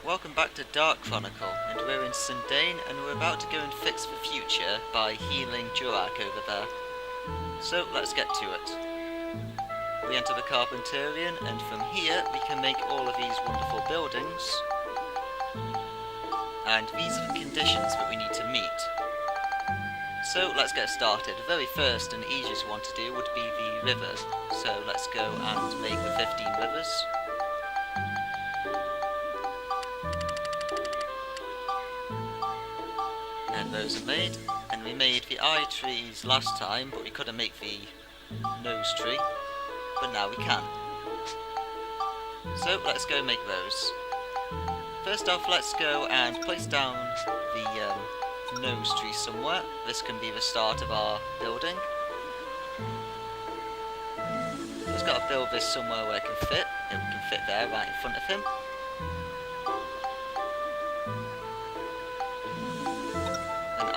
Welcome back to Dark Chronicle, and we're in Sindain, and we're about to go and fix the future by healing Georama over there. So let's get to it. We enter the Carpenterion, and from here we can make all of these wonderful buildings. And these are the conditions that we need to meet. So let's get started. The very first and easiest one to do would be the river. So let's go and make the 15 rivers. And those are made, and we made the eye trees last time, but we couldn't make the nose tree, but now we can. So let's go make those. First off, let's go and place down the nose tree somewhere. This can be the start of our building. Just got to build this somewhere where it can fit. It can fit there, right in front of him.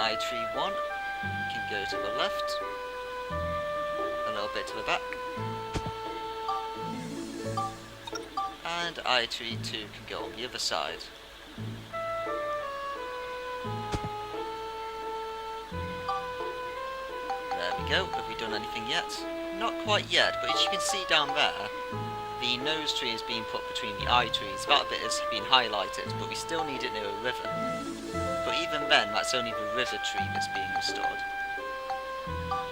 Eye tree 1 can go to the left, a little bit to the back, and eye tree 2 can go on the other side. There we go. Have we done anything yet? Not quite yet, but as you can see down there, the nose tree is being put between the eye trees. That bit has been highlighted, but we still need it near a river. But even then, that's only the river tree that's being restored.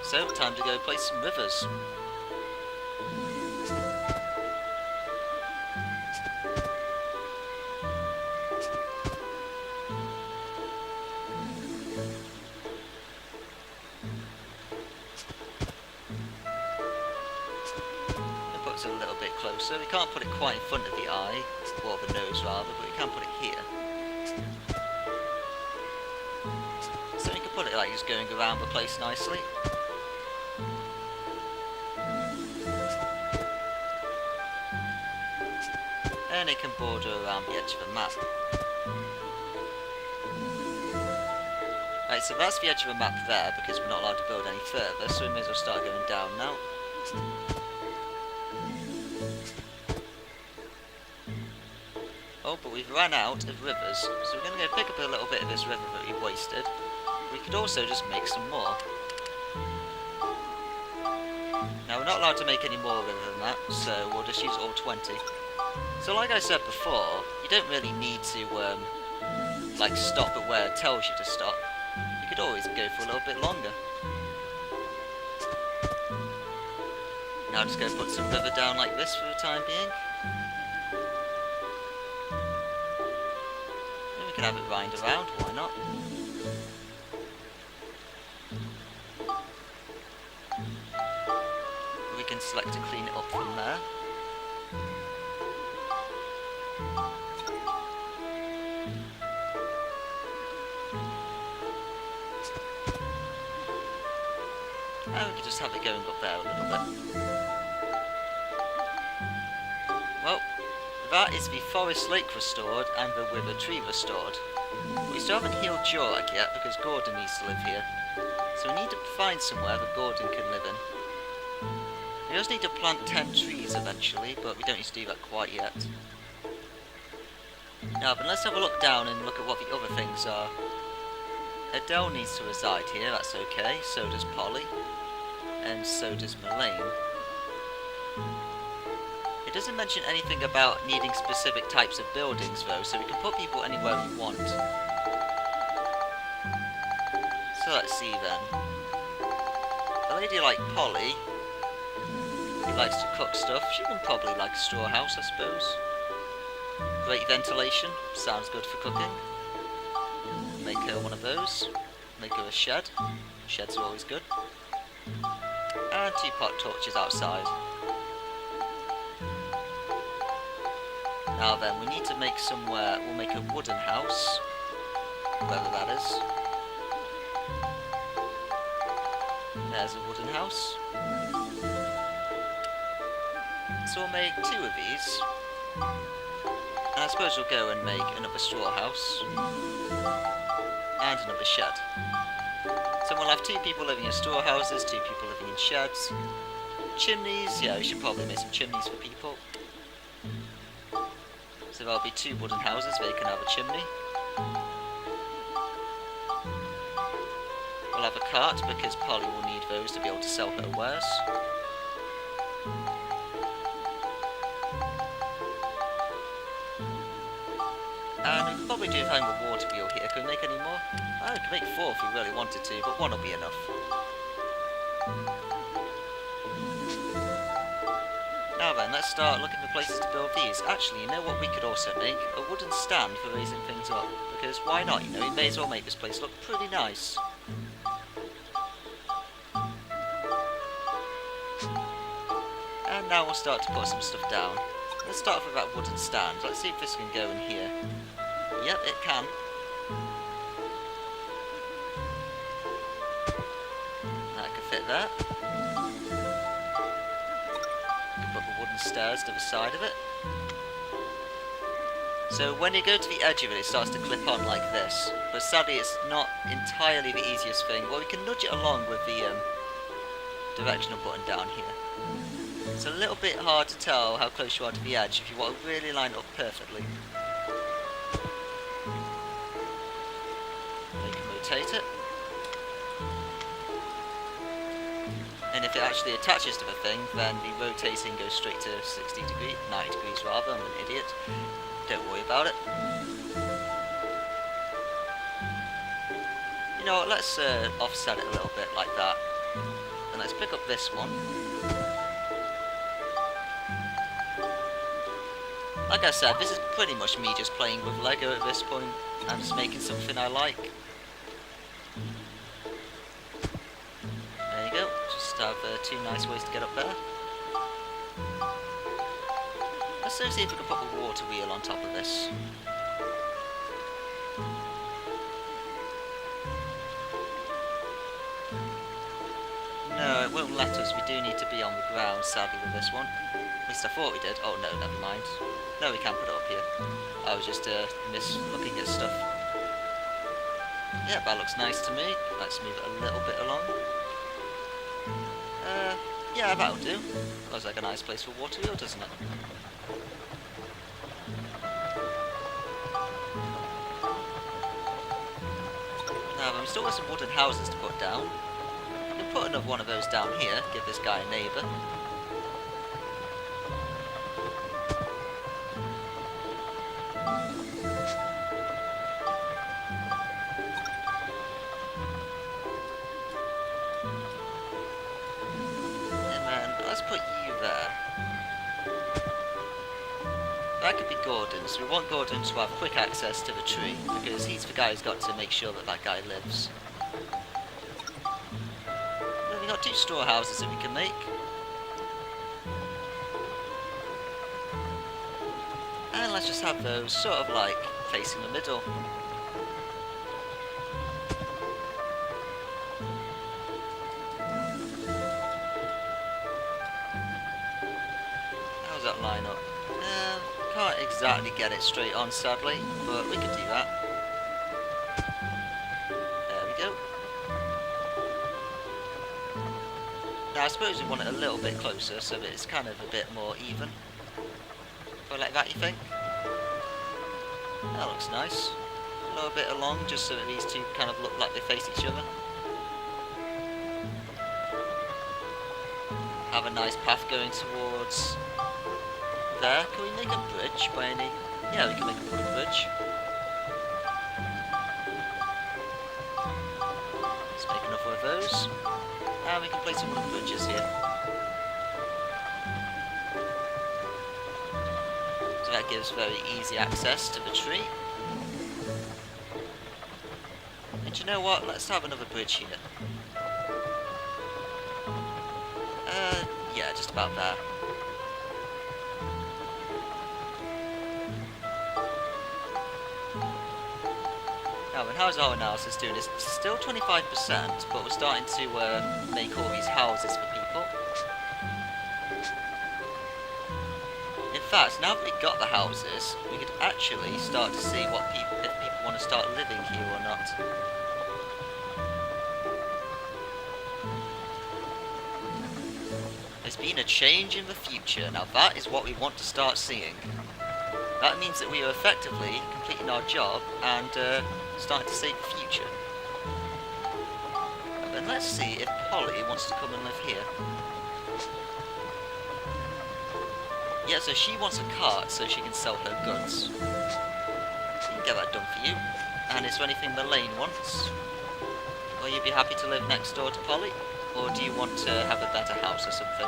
So, time to go place some rivers. It puts it a little bit closer. We can't put it quite in front of the eye, or the nose rather, but we can put it here. Put it like just going around the place nicely. And it can border around the edge of the map. Right, so that's the edge of the map there, because we're not allowed to build any further, so we may as well start going down now. Oh, but we've run out of rivers, so we're going to go pick up a little bit of this river that we wasted. We could also just make some more. Now, we're not allowed to make any more river than that, so we'll just use all 20. So like I said before, you don't really need to like stop at where it tells you to stop. You could always go for a little bit longer. Now I'm just going to put some river down like this for the time being. And we can have it wind around, why not? Select to clean it up from there. And we can just have it going up there a little bit. Well, that is the forest lake restored and the river tree restored. We still haven't healed Georama yet because Gordon needs to live here. So we need to find somewhere that Gordon can live in. We just need to plant 10 trees eventually, but we don't need to do that quite yet. Now, but let's have a look down and look at what the other things are. Adele needs to reside here, that's okay, so does Polly, and so does Melaine. It doesn't mention anything about needing specific types of buildings though, so we can put people anywhere we want. So let's see then. A lady like Polly, who likes to cook stuff, she can probably like a straw house, I suppose. Great ventilation, sounds good for cooking. Make her one of those. Make her a shed. Sheds are always good. And 2 pot torches outside. Now then, we need to make somewhere, we'll make a wooden house. Wherever that is. There's a wooden house. So we'll make 2 of these, and I suppose we'll go and make another straw house, and another shed. So we'll have 2 people living in straw houses, 2 people living in sheds. Chimneys, yeah, we should probably make some chimneys for people. So there'll be 2 wooden houses where you can have a chimney. We'll have a cart because Polly will need those to be able to sell her wares. And we could probably do having a water wheel here. Can we make any more? Oh, we could make 4 if we really wanted to, but 1 will be enough. Now then, let's start looking for places to build these. Actually, you know what we could also make? A wooden stand for raising things up. Because why not, you know, we may as well make this place look pretty nice. And now we'll start to put some stuff down. Let's start off with that wooden stand. Let's see if this can go in here. Yep, it can. That can fit there. Put the wooden stairs to the side of it. So when you go to the edge of it, it starts to clip on like this. But sadly, it's not entirely the easiest thing. Well, we can nudge it along with the directional button down here. It's a little bit hard to tell how close you are to the edge if you want to really line it up perfectly. You can rotate it. And if it actually attaches to the thing, then the rotating goes straight to 60 degrees, 90 degrees rather. I'm an idiot. Don't worry about it. You know what, let's offset it a little bit like that. And let's pick up this one. Like I said, this is pretty much me just playing with Lego at this point. I'm just making something I like. There you go. Just have 2 nice ways to get up there. Let's see if we can put the water wheel on top of this. No, it won't let us. We do need to be on the ground, sadly, with this one. At least I thought we did. Oh no, never mind. No, we can't put it up here. I was just looking at stuff. Yeah, that looks nice to me. Let's move it a little bit along. Yeah, that'll do. Looks like a nice place for water wheel, doesn't it? Now, we still got some wooden houses to put down. We can put another one of those down here, give this guy a neighbour. That could be Gordon, so we want Gordon to have quick access to the tree, because he's the guy who's got to make sure that that guy lives. Well, we've got 2 storehouses that we can make. And let's just have those sort of like facing the middle. How's that line up? Can't exactly get it straight on, sadly, but we can do that. There we go. Now I suppose we want it a little bit closer so that it's kind of a bit more even. But like that, you think? That looks nice. A little bit along, just so that these 2 kind of look like they face each other. Have a nice path going towards there. Can we make a bridge by any... Yeah, we can make a wooden bridge. Let's make another of those. And we can place some wooden bridges here. So that gives very easy access to the tree. And you know what? Let's have another bridge here. Yeah, just about there. Now, and how's our analysis doing? It's still 25%, but we're starting to make all these houses for people. In fact, now that we've got the houses, we could actually start to see what if people want to start living here or not. There's been a change in the future. Now that is what we want to start seeing. That means that we are effectively completing our job and starting to save the future. And then let's see if Polly wants to come and live here. Yeah, so she wants a cart so she can sell her goods. We can get that done for you. And is there anything Elaine wants? Will you be happy to live next door to Polly? Or do you want to have a better house or something?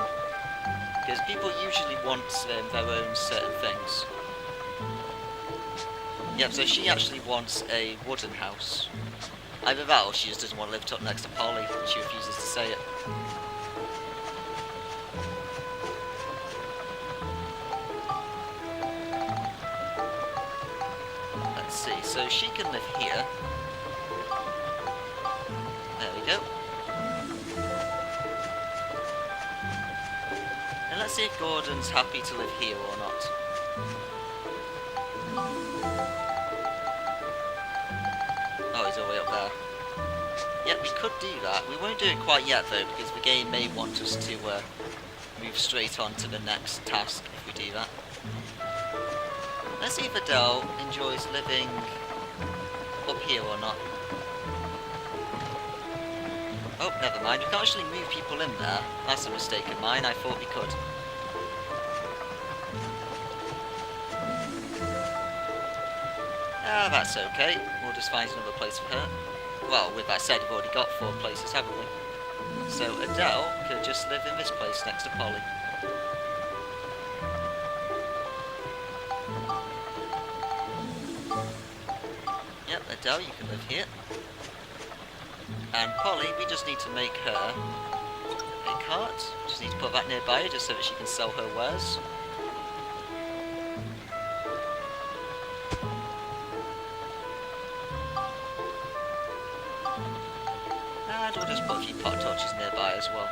Because people usually want their own certain things. Yep, so she actually wants a wooden house. Either that or she just doesn't want to live up next to Polly and she refuses to say it. Let's see, so she can live here. There we go. And let's see if Gordon's happy to live here or not. Oh, he's all the way up there. Yep, we could do that. We won't do it quite yet though, because the game may want us to move straight on to the next task if we do that. Let's see if Adele enjoys living up here or not. Oh, never mind. We can't actually move people in there. That's a mistake of mine. I thought we could. Ah, that's okay. We'll just find another place for her. Well, with that said, we've already got 4 places, haven't we? So Adele could just live in this place next to Polly. Yep, Adele, you can live here. And Polly, we just need to make her a cart. Just need to put that nearby her just so that she can sell her wares. And we'll just put a few pot torches nearby as well.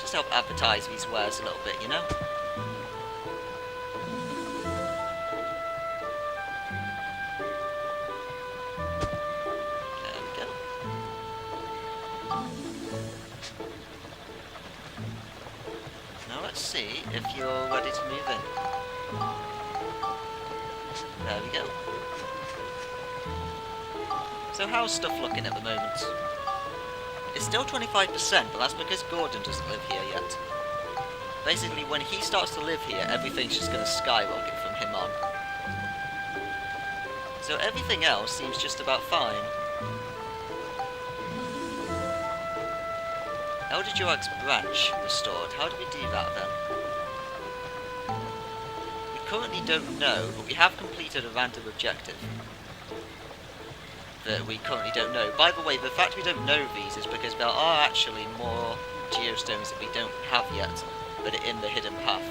Just help advertise these wares a little bit, you know? There we go. Now let's see if you're ready to move in. There we go. So how's stuff looking at the moment? It's still 25%, but that's because Gordon doesn't live here yet. Basically, when he starts to live here, everything's just going to skyrocket from him on. So everything else seems just about fine. Elder Joag's branch restored. How do we do that then? We currently don't know, but we have completed a random objective that we currently don't know. By the way, the fact we don't know these is because there are actually more geostones that we don't have yet, that are in the hidden path.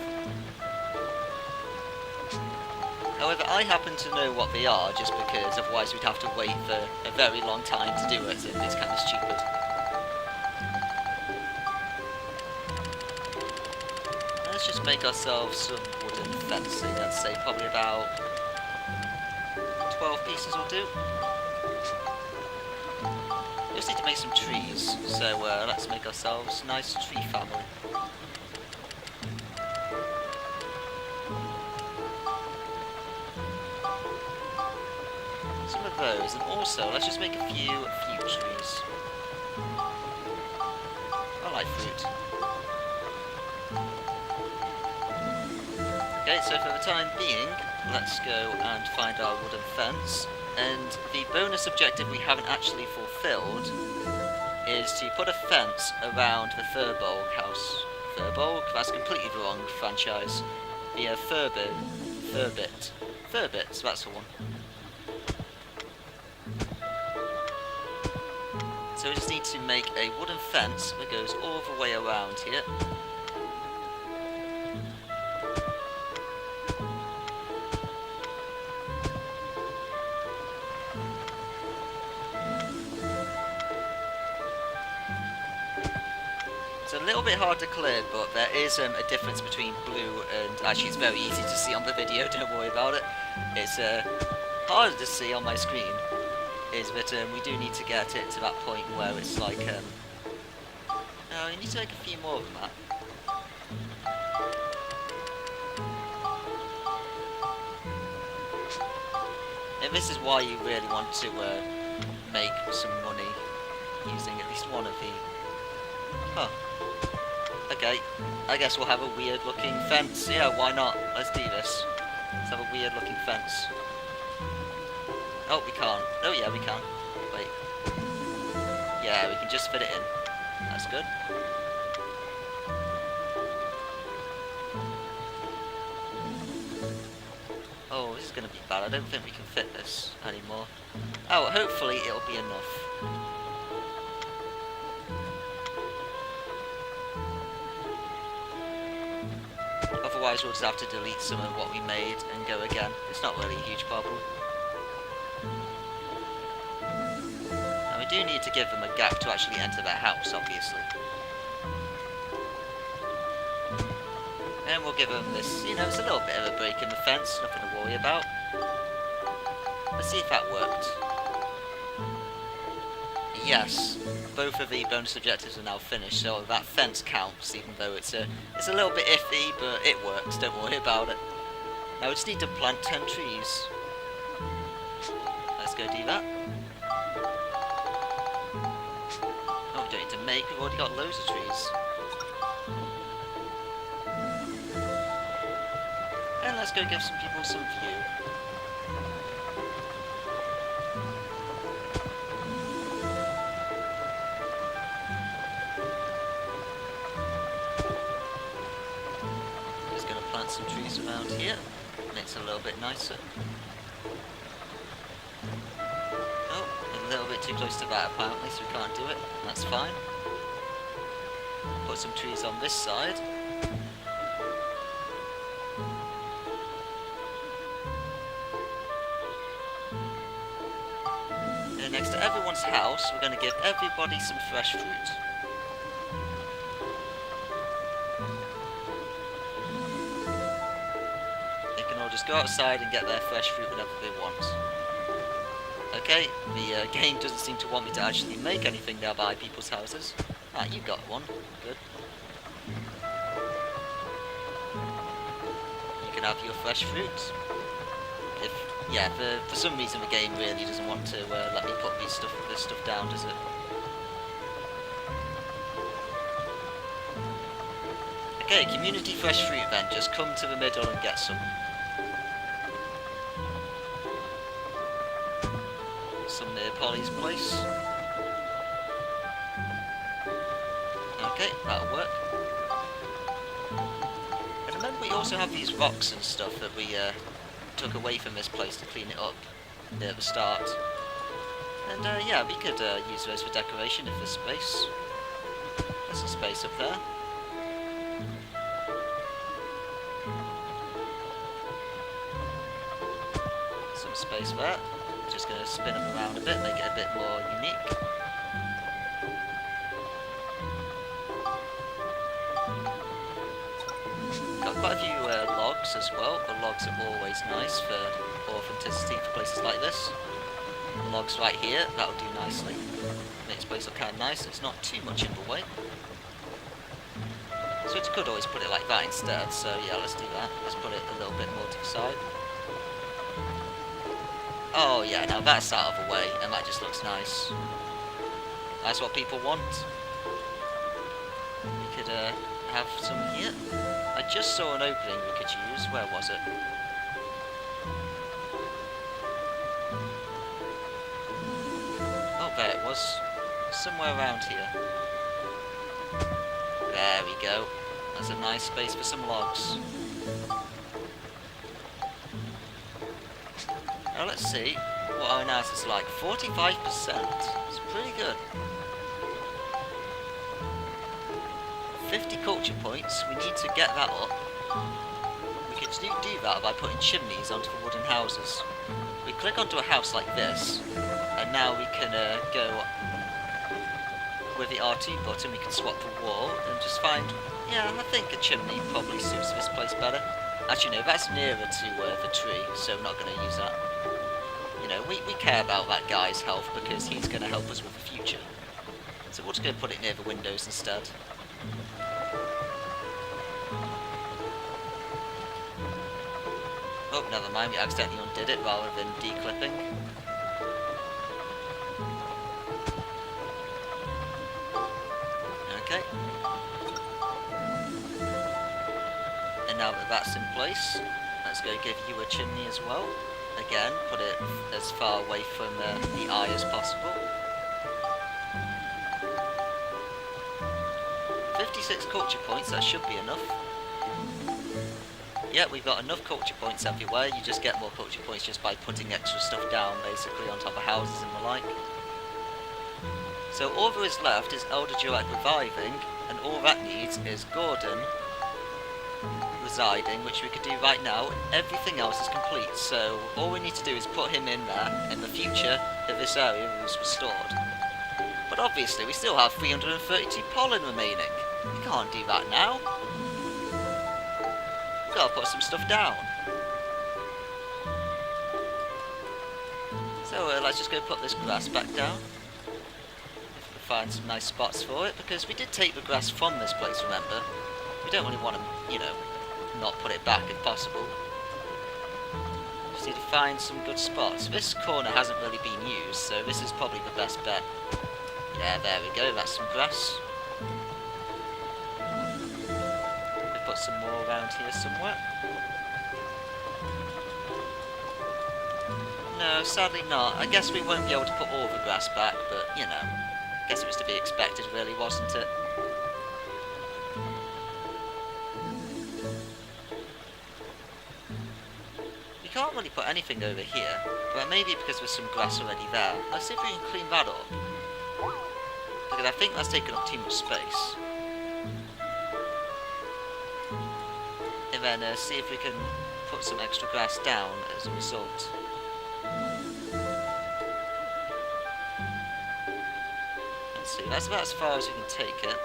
However, I happen to know what they are, just because otherwise we'd have to wait for a very long time to do it, and it's kind of stupid. Let's just make ourselves some wooden fencing. I'd say probably about 12 pieces will do. We just need to make some trees, so let's make ourselves a nice tree family. Some of those, and also let's just make a few fruit trees. I like fruit. Okay, so for the time being, let's go and find our wooden fence. And the bonus objective we haven't actually fulfilled is to put a fence around the Furbolg house. Furbolg? That's completely the wrong franchise. The Furbit, that's the one. So we just need to make a wooden fence that goes all the way around here. It's a little bit hard to clear, but there is a difference between blue and... Actually, it's very easy to see on the video, don't worry about it. It's harder to see on my screen, is that we do need to get it to that point where it's like... No, you need to make a few more than that. And this is why you really want to make some money using at least one of the... Huh. Okay, I guess we'll have a weird looking fence. Yeah, why not? Let's do this. Let's have a weird looking fence. Oh, we can't. Oh yeah, we can. Wait. Yeah, we can just fit it in. That's good. Oh, this is going to be bad. I don't think we can fit this anymore. Oh, hopefully it'll be enough. Otherwise we'll just have to delete some of what we made and go again. It's not really a huge problem. And we do need to give them a gap to actually enter their house, obviously. And we'll give them this, you know, it's a little bit of a break in the fence, nothing to worry about. Let's see if that worked. Yes, both of the bonus objectives are now finished, so that fence counts, even though it's a little bit iffy, but it works, don't worry about it. Now we just need to plant 10 trees. Let's go do that. Oh, we don't need to make, we've already got loads of trees. And let's go give some people some view. Just gonna plant some trees around here. Makes it a little bit nicer. Oh, a little bit too close to that apparently, so we can't do it. That's fine. Put some trees on this side. Next to everyone's house, we're going to give everybody some fresh fruit. They can all just go outside and get their fresh fruit whenever they want. Okay, the game doesn't seem to want me to actually make anything nearby people's houses. Ah, you got one. Good. You can have your fresh fruit. Yeah, for some reason the game really doesn't want to let me put this stuff down, does it? Okay, community fresh fruit then, just come to the middle and get some. Some near Polly's place. Okay, that'll work. And remember we also have these rocks and stuff that we took away from this place to clean it up near the start. And yeah, we could use those for decoration if there's space. There's some space up there. Some space there. Just going to spin them around a bit, make it a bit more unique. Got quite a few logs as well. The logs are always nice for authenticity for places like this. The logs right here, that'll do nicely. Makes the place look kind of nice, it's not too much in the way. So it could always put it like that instead, so yeah, let's do that. Let's put it a little bit more to the side. Oh yeah, now that's out of the way, and that just looks nice. That's what people want. We could have some here. I just saw an opening we could use. Where was it? Oh, there it was. Somewhere around here. There we go. That's a nice space for some logs. Now let's see what our analysis is like. 45%. It's pretty good. 50 culture points, we need to get that up. We can do that by putting chimneys onto the wooden houses. We click onto a house like this, and now we can go with the R2 button, we can swap the wall and just find, yeah, I think a chimney probably suits this place better. Actually no, that's nearer to the tree, so we're not going to use that. You know, we care about that guy's health because he's going to help us with the future. So we're just going to put it near the windows instead. Oh, never mind, we accidentally undid it rather than declipping. Okay. And now that that's in place, let's go give you a chimney as well. Again, put it as far away from the eye as possible. 56 culture points, that should be enough. Yeah, we've got enough culture points everywhere. You just get more culture points just by putting extra stuff down, basically, on top of houses and the like. So all there is left is Elder Durak reviving, and all that needs is Gordon residing, which we could do right now. Everything else is complete, so all we need to do is put him in there in the future if this area was restored. But obviously we still have 332 pollen remaining. We can't do that now. We've got to put some stuff down. So let's just go put this grass back down. If we can find some nice spots for it, because we did take the grass from this place, remember? We don't really want to, you know, not put it back if possible. Just need to find some good spots. This corner hasn't really been used, so this is probably the best bet. Yeah, there we go, that's some grass. We'll put some more around here somewhere. No, sadly not. I guess we won't be able to put all the grass back, but, you know, I guess it was to be expected really, wasn't it? You can't really put anything over here, but maybe because there's some grass already there. Let's see if we can clean that up. Because I think that's taking up too much space. And then see if we can put some extra grass down as a result. Let's see, that's about as far as we can take it.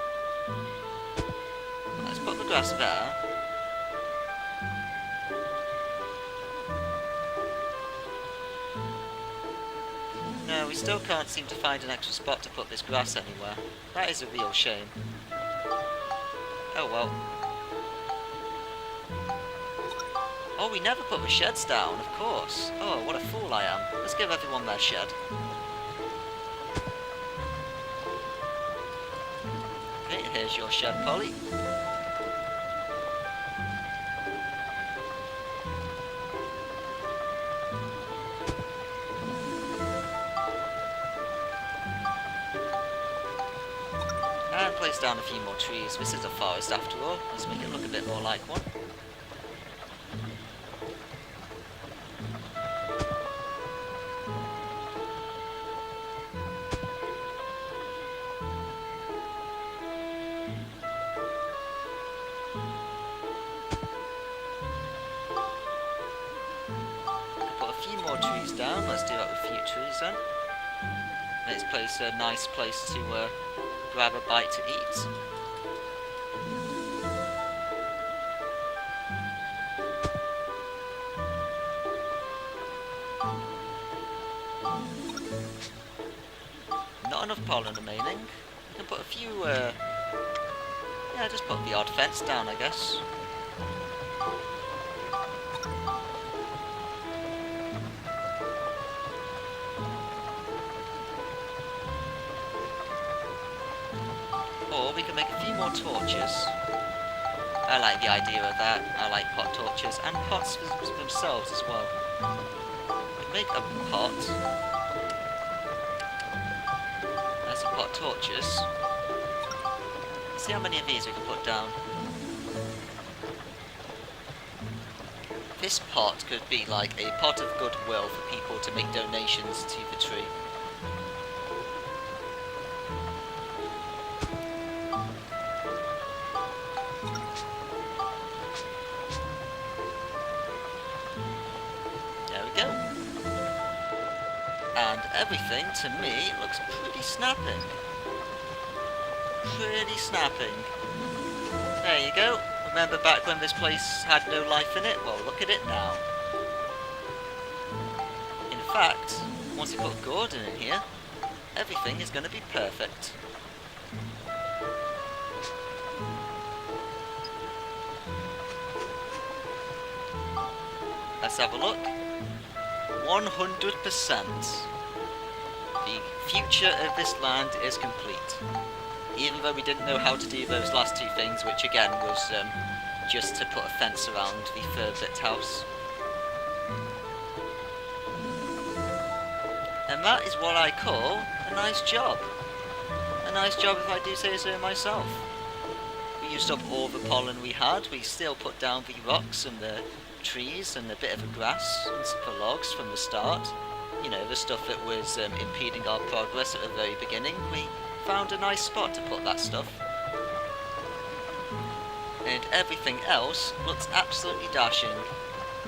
Let's put the grass there. No, we still can't seem to find an extra spot to put this grass anywhere. That is a real shame. Oh well. Oh, we never put the sheds down, of course. Oh, what a fool I am. Let's give everyone their shed. Okay, here's your shed, Polly. And place down a few more trees. This is a forest after all. Let's make it look a bit more like one. Put a few more trees down. Let's do that with a few trees then. Let's place a nice place to grab a bite to eat. Not enough pollen remaining. We can put a few, yeah, just put the odd fence down, I guess. Or we can make a few more torches. I like the idea of that. I like pot torches and pots themselves as well. We can make a pot. There's some pot torches. Let's see how many of these we can put down. This pot could be like a pot of goodwill for people to make donations to the tree. And everything, to me, looks pretty snapping. Pretty snapping. There you go. Remember back when this place had no life in it? Well, look at it now. In fact, once you put Gordon in here, everything is going to be perfect. Let's Let's have a look. 100%. The future of this land is complete. Even though we didn't know how to do those last two things, which again was just to put a fence around the third-bit house. And that is what I call a nice job. A nice job if I do say so myself. We used up all the pollen we had, we still put down the rocks and the trees and a bit of the grass and some logs from the start. You know, the stuff that was impeding our progress at the very beginning. We found a nice spot to put that stuff. And everything else looks absolutely dashing.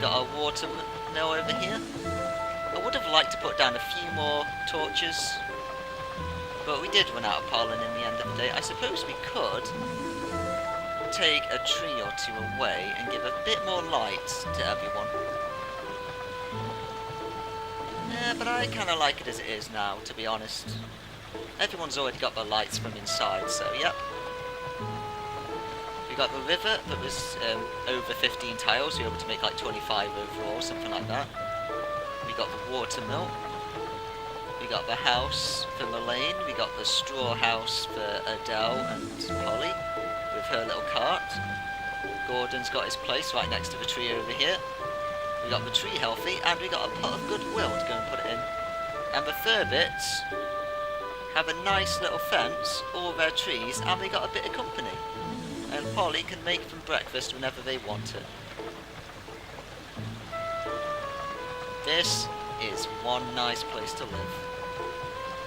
Got our water mill over here. I would have liked to put down a few more torches, but we did run out of pollen in the end of the day. I suppose we could take a tree or two away and give a bit more light to everyone. Yeah, but I kind of like it as it is now, to be honest. Everyone's already got the lights from inside, so yep. We got the river that was over 15 tiles, we were able to make like 25 overall, something like that. We got the water mill. We got the house for Elaine. We got the straw house for Adele and Polly with her little cart. Gordon's got his place right next to the tree over here. We got the tree healthy, and we got a pot of goodwill to go and put it in. And the Thurbits have a nice little fence, all their trees, and we got a bit of company. And Polly can make them breakfast whenever they want it. This is one nice place to live.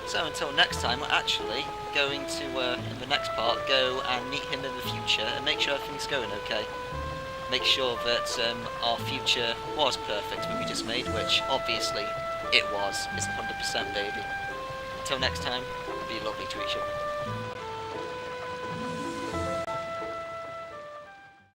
So until next time, we're actually going to, in the next part, go and meet him in the future and make sure everything's going okay. Make sure that our future was perfect that we just made, which obviously it was. It's 100% baby. Until next time, be lovely to each other.